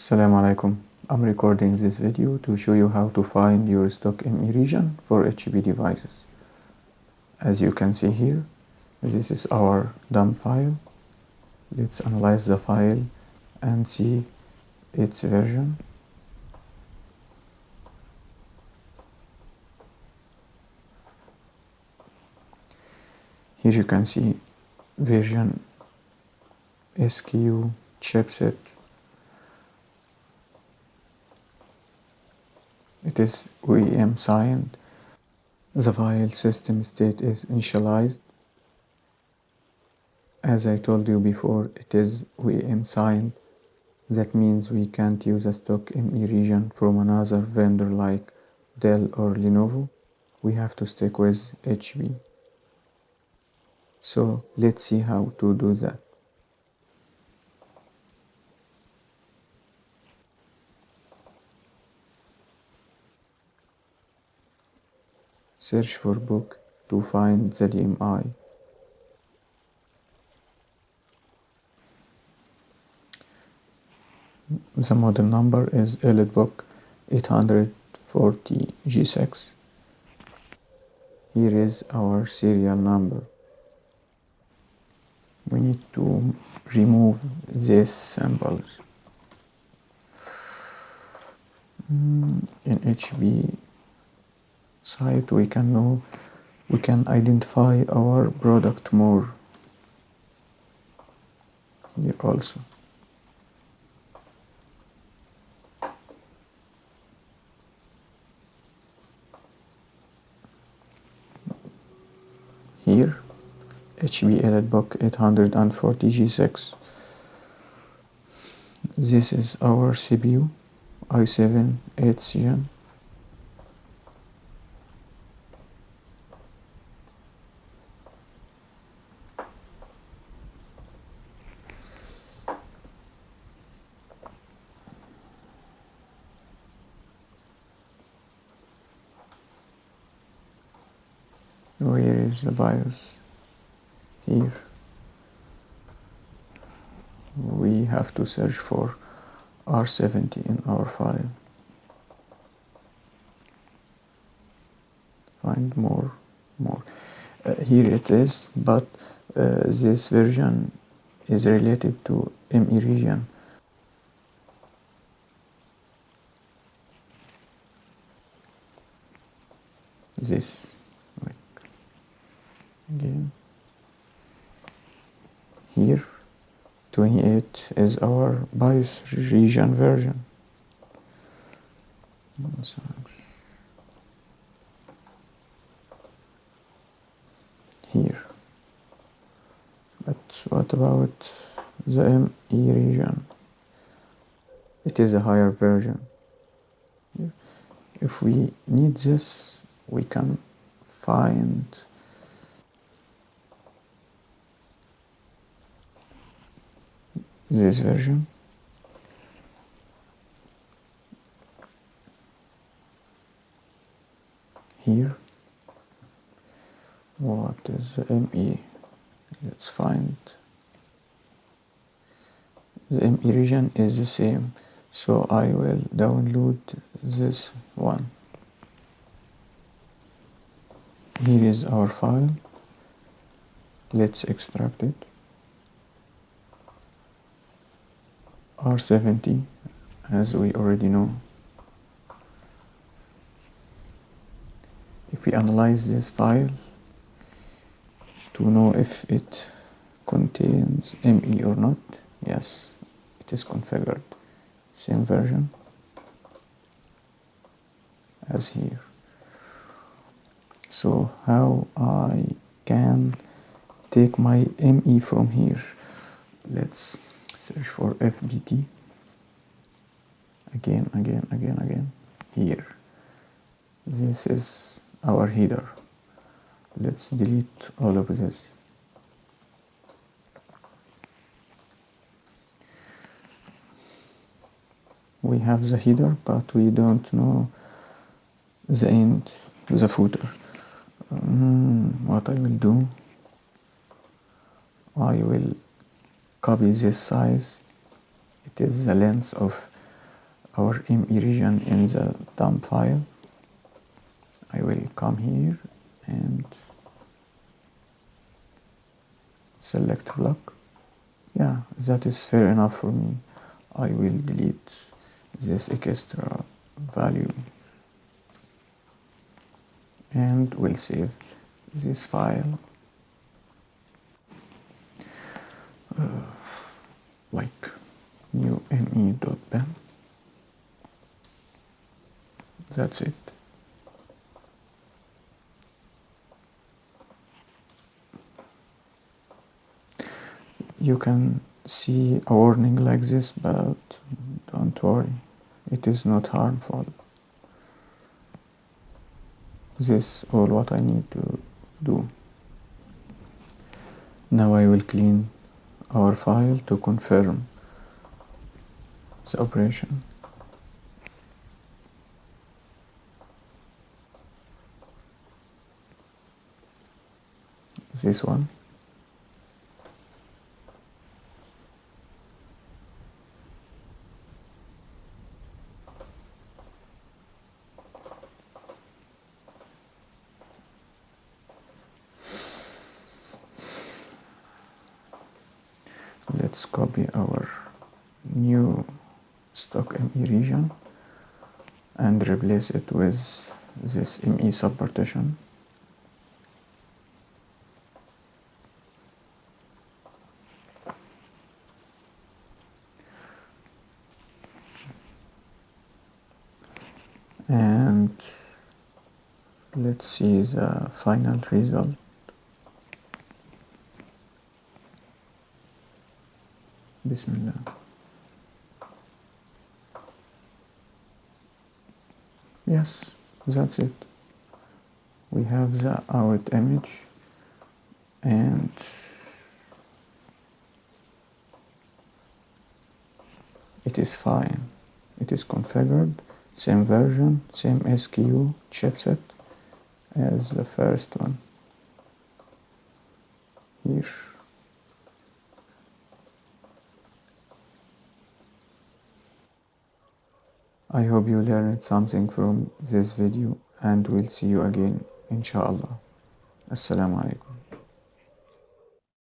Assalamu alaikum. I'm recording this video to show you how to find your stock ME region for HP devices. As you can see here, this is our dump file. Let's analyze the file and see its version. Here you can see version, SKU, chipset. It is OEM signed. The file system state is initialized. As I told you before, it is OEM signed. That means we can't use a stock ME region from another vendor like Dell or Lenovo. We have to stick with HP. So let's see how to do that. Search for book to find the DMI. The model number is EliteBook 840G6. Here is our serial number. We need to remove these symbols. In HB site we can identify our product more. Here also. Here, HB EliteBook 840G6. This is our CPU, i7 8th Gen. Where is the BIOS? Here. We have to search for R70 in our file. Find more. Here it is, but this version is related to ME region. This. Again, here 28 is our BIOS region version. Here, but what about the ME region? It is a higher version. If we need this, we can find this version. Here, what is the ME? Let's find. The ME region is the same, so I will download this one. Here is our file. Let's extract it. R70, as we already know. If we analyze this file to know if it contains ME or not, yes, it is configured. Same version as here. So how I can take my ME from here? Let's search for FBT. Again. Here. This is our header. Let's delete all of this. We have the header, but we don't know the end, the footer. What I will do, I will copy this size. It is the length of our ME region in the dump file. I will come here and select block. Yeah, that is fair enough for me. I will delete this extra value and will save this file like new me.pem. That's it. You can see a warning like this, but don't worry, it is not harmful. This is all what I need to do. Now I will clean our file to confirm the operation. This one. Let's copy our new stock ME region and replace it with this ME subpartition. And let's see the final result. Bismillah. Yes, that's it. We have the out image and it is fine. It is configured, same version, same SKU chipset as the first one. Here. I hope you learned something from this video and we'll see you again, inshallah. Assalamu alaikum.